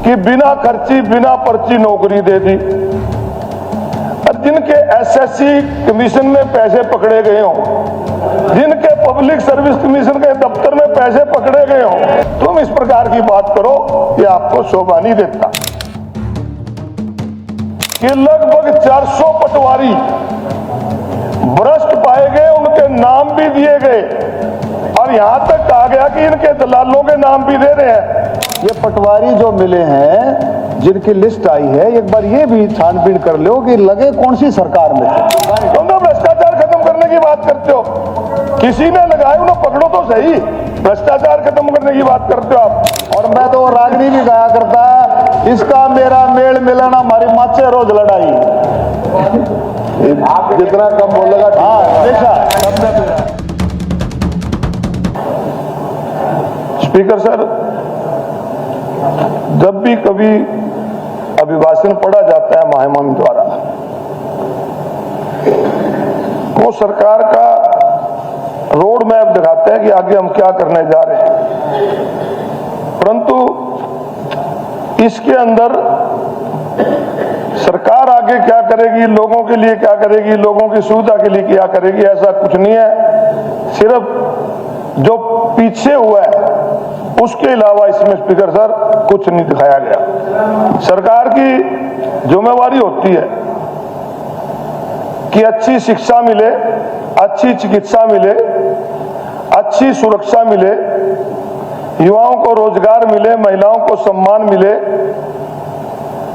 कि बिना खर्ची बिना पर्ची नौकरी दे दी। और जिनके एसएससी कमीशन में पैसे पकड़े गए हों, जिनके पब्लिक सर्विस कमीशन के दफ्तर में पैसे पकड़े गए हों, तुम इस प्रकार की बात करो, ये आपको शोभा नहीं देता। कि लगभग 400 पटवारी भ्रष्ट पाए गए, उनके नाम भी दिए गए और यहां तक कहा गया कि इनके दलालों के नाम भी दे रहे हैं। ये पटवारी जो मिले हैं, जिनकी लिस्ट आई है, एक बार ये भी छानबीन कर लो कि लगे कौन सी सरकार में थे। तुम तो भ्रष्टाचार खत्म करने की बात करते हो, किसी ने लगाए उन्हें पकड़ो तो सही, भ्रष्टाचार खत्म करने की बात करते हो आप। और मैं तो रागनी भी गाया करता, इसका मेरा मेल मिलन हमारी माचे रोज लड़ाई। आप जितना कम बोलेगा, हाँ हमेशा। स्पीकर सर, जब भी कभी अभिभाषण पढ़ा जाता है महामहिम द्वारा, वो सरकार का रोड मैप दिखाते हैं कि आगे हम क्या करने जा रहे हैं, परंतु इसके अंदर सरकार आगे क्या करेगी, लोगों के लिए क्या करेगी, लोगों की सुविधा के लिए क्या करेगी, ऐसा कुछ नहीं है। सिर्फ जो पीछे हुआ है उसके अलावा इसमें स्पीकर सर कुछ नहीं दिखाया गया। सरकार की जिम्मेवारी होती है कि अच्छी शिक्षा मिले, अच्छी चिकित्सा मिले, अच्छी सुरक्षा मिले, युवाओं को रोजगार मिले, महिलाओं को सम्मान मिले।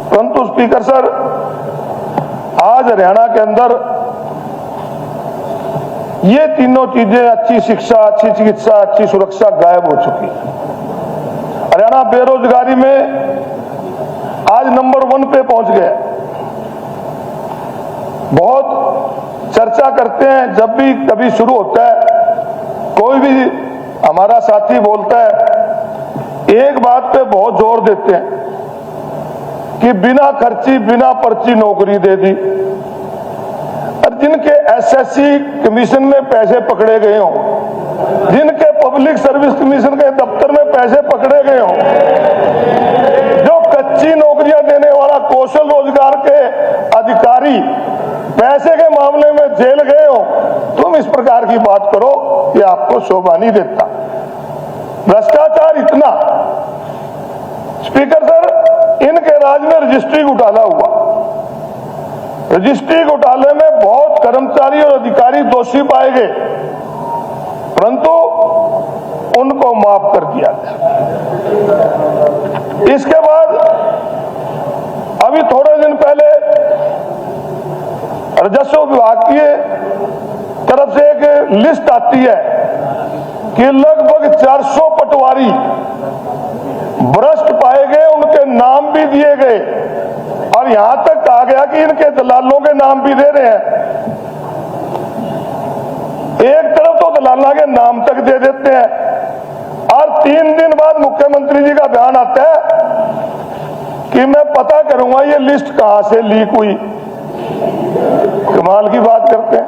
परंतु स्पीकर सर, आज हरियाणा के अंदर ये तीनों चीजें, अच्छी शिक्षा, अच्छी चिकित्सा, अच्छी सुरक्षा, गायब हो चुकी है। हरियाणा बेरोजगारी में आज नंबर 1 पे पहुंच गया। बहुत चर्चा करते हैं, जब भी कभी शुरू होता है, कोई भी हमारा साथी बोलता है, एक बात पे बहुत जोर देते हैं कि बिना खर्ची बिना पर्ची नौकरी दे दी। और जिनके एसएससी कमीशन में पैसे पकड़े गए हों, जिनके पब्लिक सर्विस कमीशन के दफ्तर में पैसे पकड़े गए हों, जो कच्ची नौकरियां देने वाला कौशल रोजगार के अधिकारी पैसे के मामले में जेल गए हो, तुम इस प्रकार की बात करो, ये आपको शोभा नहीं देता। भ्रष्टाचार इतना, स्पीकर सर, इनके राज में रजिस्ट्री घोटाला हुआ। रजिस्ट्री घोटाले में बहुत कर्मचारी और अधिकारी दोषी पाए गए, परंतु उनको माफ कर दिया गया। इसके बाद अभी थोड़े दिन पहले राजस्व विभाग की तरफ से एक लिस्ट आती है कि लगभग 400 पटवारी भ्रष्ट पाए गए, उनके नाम भी दिए गए और यहां तक कहा गया कि इनके दलालों के नाम भी दे रहे हैं। एक तरफ तो दलाला के नाम तक दे देते हैं और 3 दिन बाद मुख्यमंत्री जी का बयान आता है कि मैं पता करूंगा ये लिस्ट कहां से लीक हुई। कमाल की बात करते हैं,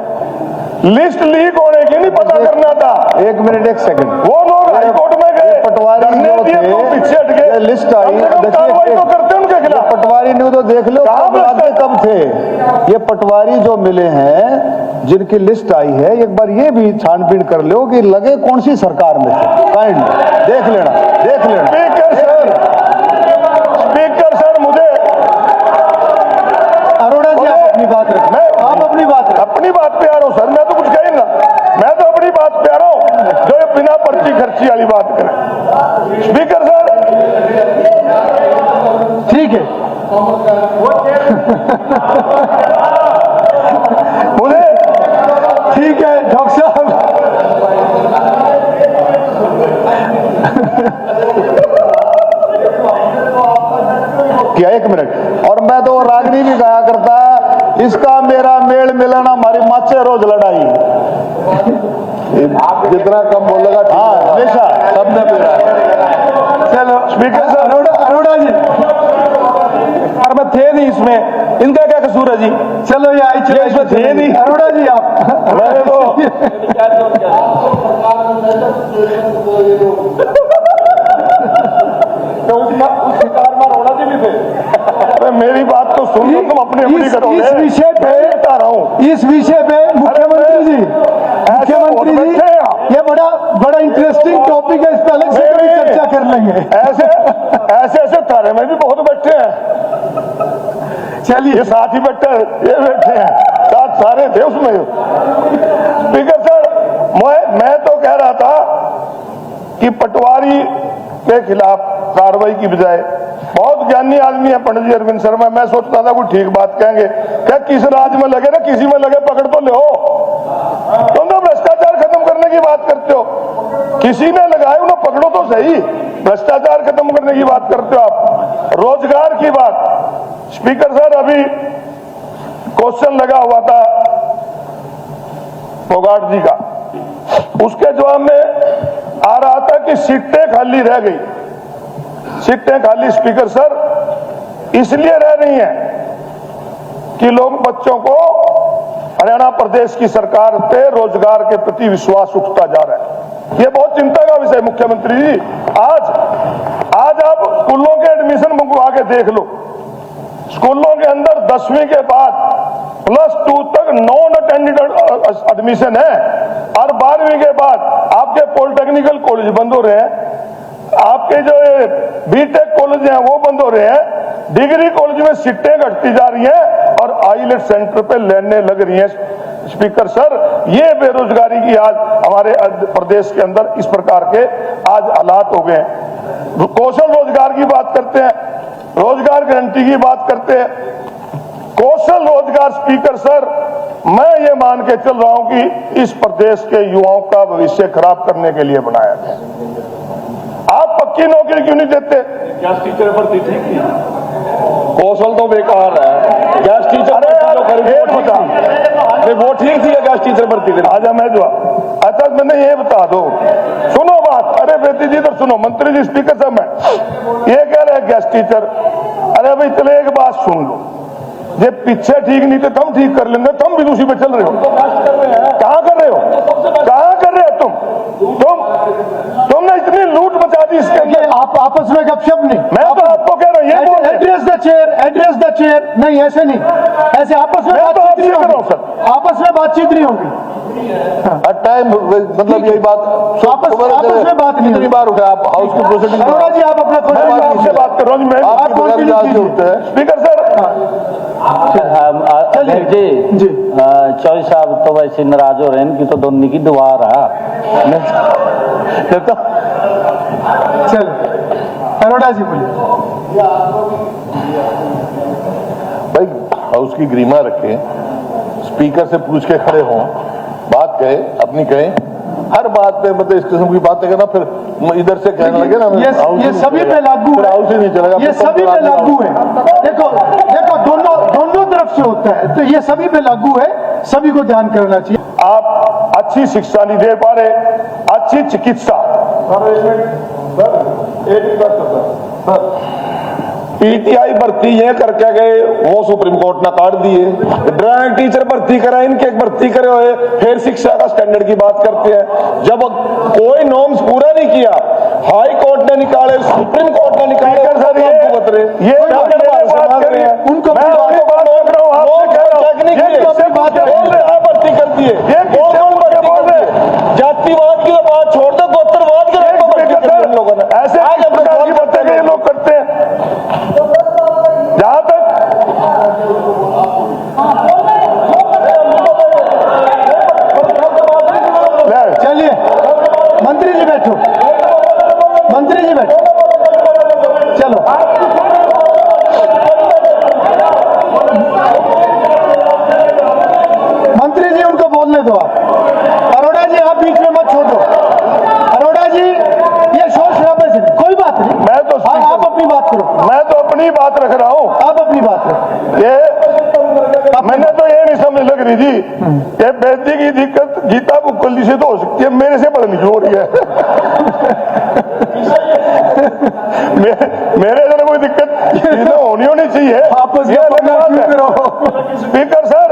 लिस्ट लीक होने की नहीं पता करना था। 1 मिनट 1 सेकंड, वो लोग हाईकोर्ट में गए, पटवारी जो थे, पीछे हट गए, लिस्ट आई, कार्रवाई तो करते उनके खिलाफ। पटवारी ने तो देख लो कब थे। ये पटवारी जो मिले हैं, जिनकी लिस्ट आई है, एक बार ये भी छानबीन कर लो कि लगे कौन सी सरकार में थे। काइंड देख लेना, देख लेना। स्पीकर सर, मुझे अरोड़ा जी आप अपनी बात रखें, आप अपनी बात रखें। अपनी बात पे आ रहा हूं सर, मैं तो कुछ कही ना, मैं तो अपनी बात पे आ रहा हूं, जो ये बिना पर्ची खर्ची वाली बात करें। स्पीकर सर, ठीक है, मुझे ठीक है डॉक्टर साहब। क्या 1 मिनट, और मैं तो रागनी भी गाया करता, इसका मेरा मेल मिलन हमारी माचे रोज लड़ाई। आप जितना कम बोलेगा, हाँ हमेशा, सबने मेरा। चलो स्पीकर सर, अरोड़ा जी, और मैं थे नहीं इसमें, इनका क्या कसूर है जी? चलो ये इसमें थे नहीं। अरोड़ा जी आप, मैंने तो उस शिकार में रोना अरे मेरी बात तो सुन लो, तुम अपनी अपनी करोगे। इस विषय पे बता रहा हूँ, इस विषय पे मुख्यमंत्री जी ये बड़ा इंटरेस्टिंग टॉपिक है, इस पर अलग से कभी चर्चा कर लेंगे। ऐसे थाने में भी बहुत बैठे हैं, चलिए ये साथ ही बैठे ये बैठे हैं, साथ सारे थे उसमें। स्पीकर सर, मैं तो कह रहा था कि पटवारी के खिलाफ कार्रवाई की बजाय, बहुत ज्ञानी आदमी है पंडित जी अरविंद शर्मा, मैं सोचता था कोई ठीक बात कहेंगे, क्या किस राज्य में लगे ना किसी में लगे पकड़ तो ले हो। तुम तो भ्रष्टाचार खत्म करने की बात करते हो, किसी ने लगाए उन्हें पकड़ो तो सही, भ्रष्टाचार खत्म करने की बात करते हो आप। रोजगार की बात, स्पीकर सर अभी क्वेश्चन लगा हुआ था फोगाट जी का, उसके जवाब में आ रहा था कि सीटें खाली रह गई। सीटें खाली स्पीकर सर इसलिए रह रही हैं कि लोग बच्चों को हरियाणा प्रदेश की सरकार पे रोजगार के प्रति विश्वास उठता जा रहा है। ये बहुत चिंता का विषय मुख्यमंत्री जी। आज आप स्कूलों के एडमिशन मंगवा के देख लो, स्कूलों के अंदर 10वीं के बाद +2 तक नॉन अटेंडेड एडमिशन है, और 12वीं के बाद आपके पॉलिटेक्निकल कॉलेज बंद हो रहे हैं, आपके जो बीटेक कॉलेज हैं वो बंद हो रहे हैं, डिग्री कॉलेज में सीटें घटती जा रही हैं और आईलेट सेंटर पे लेने लग रही हैं। स्पीकर सर, ये बेरोजगारी की आज हमारे प्रदेश के अंदर इस प्रकार के आज हालात हो गए हैं। कौशल रोजगार की बात करते हैं, रोजगार गारंटी की बात करते हैं, कौशल रोजगार स्पीकर सर मैं ये मान के चल रहा हूं कि इस प्रदेश के युवाओं का भविष्य खराब करने के लिए बनाया गया। आप पक्की नौकरी क्यों नहीं देते? गैस टीचर भर्ती ठीक थी, कौशल तो बेकार है। गैस टीचर वो ठीक थी, गैस टीचर भर्ती थी। आजा मैं जो अच्छा मैंने ये बता दो, सुनो बात, अरे बेटी जी तो सुनो, मंत्री जी स्पीकर साहब मैं ये कह रहे गैस टीचर, अरे भाई चले एक बात सुन लो, ये पीछे ठीक नहीं थे तुम ठीक कर लेंगे, तुम भी उसी पे चल रहे हो। कहाँ कर रहे हो, कहाँ कर रहे हो तुमने इतनी लूट मचा दी इसके अंदर। आप आपस में गपशप नहीं, मैं तो आपको कह रहा हूँ ये एड्रेस द चेयर नहीं, ऐसे नहीं, ऐसे आपस में बातचीत नहीं होगी, आपस में बातचीत नहीं होगी। टाइम मतलब यही बात आपस में बात नहीं, कितनी बार उठा आप हाउस की प्रोसीडिंग। अरोड़ा जी आप अपना आपसे बात कर रहा हूँ मैं स्पीकर सर। अध्यक्ष जी चौधरी साहब तो वैसे नाराज हो रहे हैं कि तो दोनों की दुआ रहा तो चल अरोड़ा जी बोलिए। भाई हाउस की गरिमा रखें, स्पीकर से पूछ के खड़े हों, बात कहे अपनी कहें, हर बात पे मतलब इस किस्म की बातें करना फिर इधर से कहने लगे ना ये सभी पे लागू है, हाउस ही नहीं चलेगा, ये सभी पे लागू है। देखो दोनों तरफ से होता है, तो ये सभी पे लागू है, सभी को ध्यान करना चाहिए। आप अच्छी शिक्षा नहीं दे पा रहे, अच्छी चिकित्सा, पीटीआई भर्ती ये करके गए, वो सुप्रीम कोर्ट ने काट दिए। ड्राइंग टीचर भर्ती करा, इनके भर्ती करे हुए, फिर शिक्षा का स्टैंडर्ड की बात करते हैं। जब कोई नॉर्म्स पूरा नहीं किया, हाई कोर्ट ने निकाले, सुप्रीम कोर्ट ने निकाले, उनको भर्ती कर दिए। जातिवाद की बात छोड़ दो, गोत्रवाद की लोगों ने ऐसे ये लोग करते हैं। जहां तक चलिए मंत्री जी बैठो, मंत्री जी बैठो, चलो मंत्री जी उनको बोलने दो। आप अरोड़ा जी आप बीच में मत छोड़ो। अरोड़ा जी ये शोर शराबे से कोई बात नहीं, मैं तो आप अपनी बात करो। मैं तो अपनी बात रख रहा हूं, आप अपनी बात करो। ये मैंने तो ये नहीं समझ लग रही थी ये बेटी की दिक्कत गीता बुक्कल से तो हो सकती है, मेरे से पता नहीं क्यों हो रही है। मेरे से कोई दिक्कत होनी चाहिए। आपस ये अलग बात है। स्पीकर सर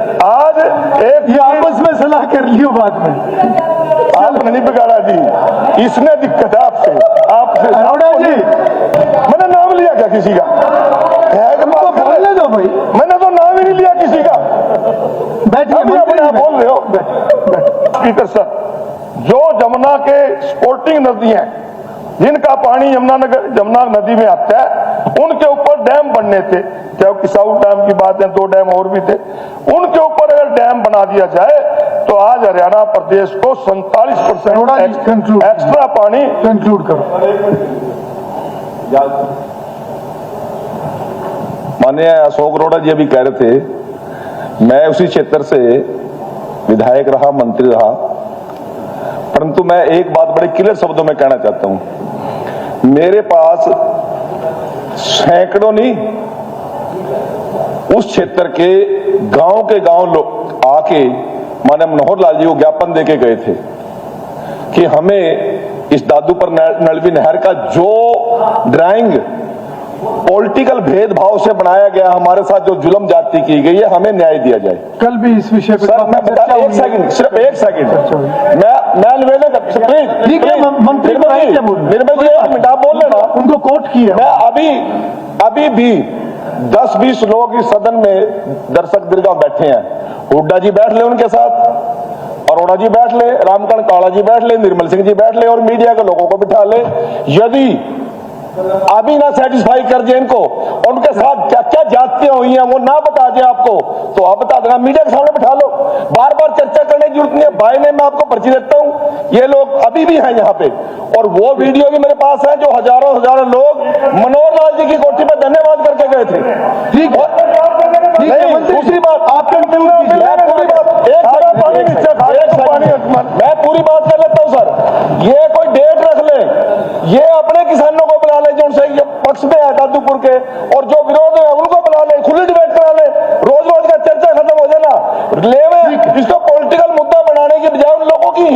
आज एक ये आपस में सलाह कर लियो बाद में। नहीं बिगाड़ा जी, इसने दिक्कत है आपसे अरोड़ा जी, मैंने नाम लिया क्या किसी का? तो बोलने दो भाई, मैंने तो नाम ही नहीं लिया किसी का। बैठिए अभी मंत्री आप जी, बोल रहे हो। स्पीकर सर, जो जमुना के स्पोर्टिंग नदियां जिनका पानी यमुना नदी में आता है, उनके ऊपर डैम बनने थे, चाहे किसाऊ डैम की बात है, 2 डैम और भी थे, उनके ऊपर अगर डैम बना दिया जाए तो आज हरियाणा प्रदेश को 47% एक्स्ट्रा पानी। कंक्लूड करो। माननीय अशोक अरोड़ा जी अभी कह रहे थे, मैं उसी क्षेत्र से विधायक रहा, मंत्री रहा, परंतु मैं एक बात बड़े क्लियर शब्दों में कहना चाहता हूं, मेरे पास सैकड़ों नहीं, उस क्षेत्र के गांव लोग आके माननीय मनोहर लाल जी को ज्ञापन देके गए थे कि हमें इस दादूपुर नलवी नहर का जो ड्राइंग पॉलिटिकल भेदभाव से बनाया गया, हमारे साथ जो जुल्म जाति की गई है, हमें न्याय दिया जाए। कल भी इस विषय पर सर मैं बता, एक सेकंड, सिर्फ एक सेकंड, मैं निवेदन कर, प्लीज ठीक है, मंत्री को राइट है बोलने। निर्मल जी एक मिनट आप बोल लेना, उनको कोर्ट किया। मैं अभी भी 10-20 लोग इस सदन में दर्शक दीर्घा बैठे हैं, हुड्डा जी बैठ ले उनके साथ, अरोड़ा जी बैठ ले, रामकरण काला जी बैठ ले, निर्मल सिंह जी बैठ ले और मीडिया के लोगों को बिठा ले। यदि अभी ना सेटिस्फाई कर दिए इनको, उनके साथ क्या क्या जातियां हुई हैं वो ना बता दिया आपको, तो आप बता देना, मीडिया के सामने बिठा लो, बार बार चर्चा करने की जरूरत नहीं है। भाई ने मैं आपको पर्ची देता हूं, ये लोग अभी भी हैं यहाँ पे, और वो वीडियो भी मेरे पास है जो हजारों लोग मनोहर लाल जी की कोठी पर धन्यवाद करके गए थे। ठीक है, नहीं, दूसरी बात आपके मैं पूरी बात कर लेता हूं सर, ये कोई डेट रख ले, ये अपने किसानों को बुला ले जो उनसे पक्ष में है दादूपुर के, और जो विरोध है उनको बुला ले, खुली डिबेट करा ले, रोज का चर्चा खत्म हो जाए ना, ले में इसको पॉलिटिकल मुद्दा बनाने की बजाय उन लोगों की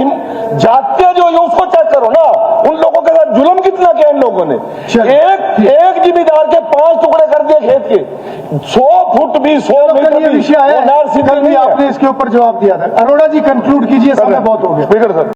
जातियां जो है उसको चेक करो ना, उन लोगों के साथ जुल्म कितना किया इन लोगों ने। एक जिम्मेदार के 5 टुकड़े कर दिए खेत के, 100 फुट भी 100 मीटर विषय है, आपने इसके ऊपर जवाब दिया था। अरोड़ा जी कंक्लूड कीजिए, समय बहुत हो गया। Speaker sir,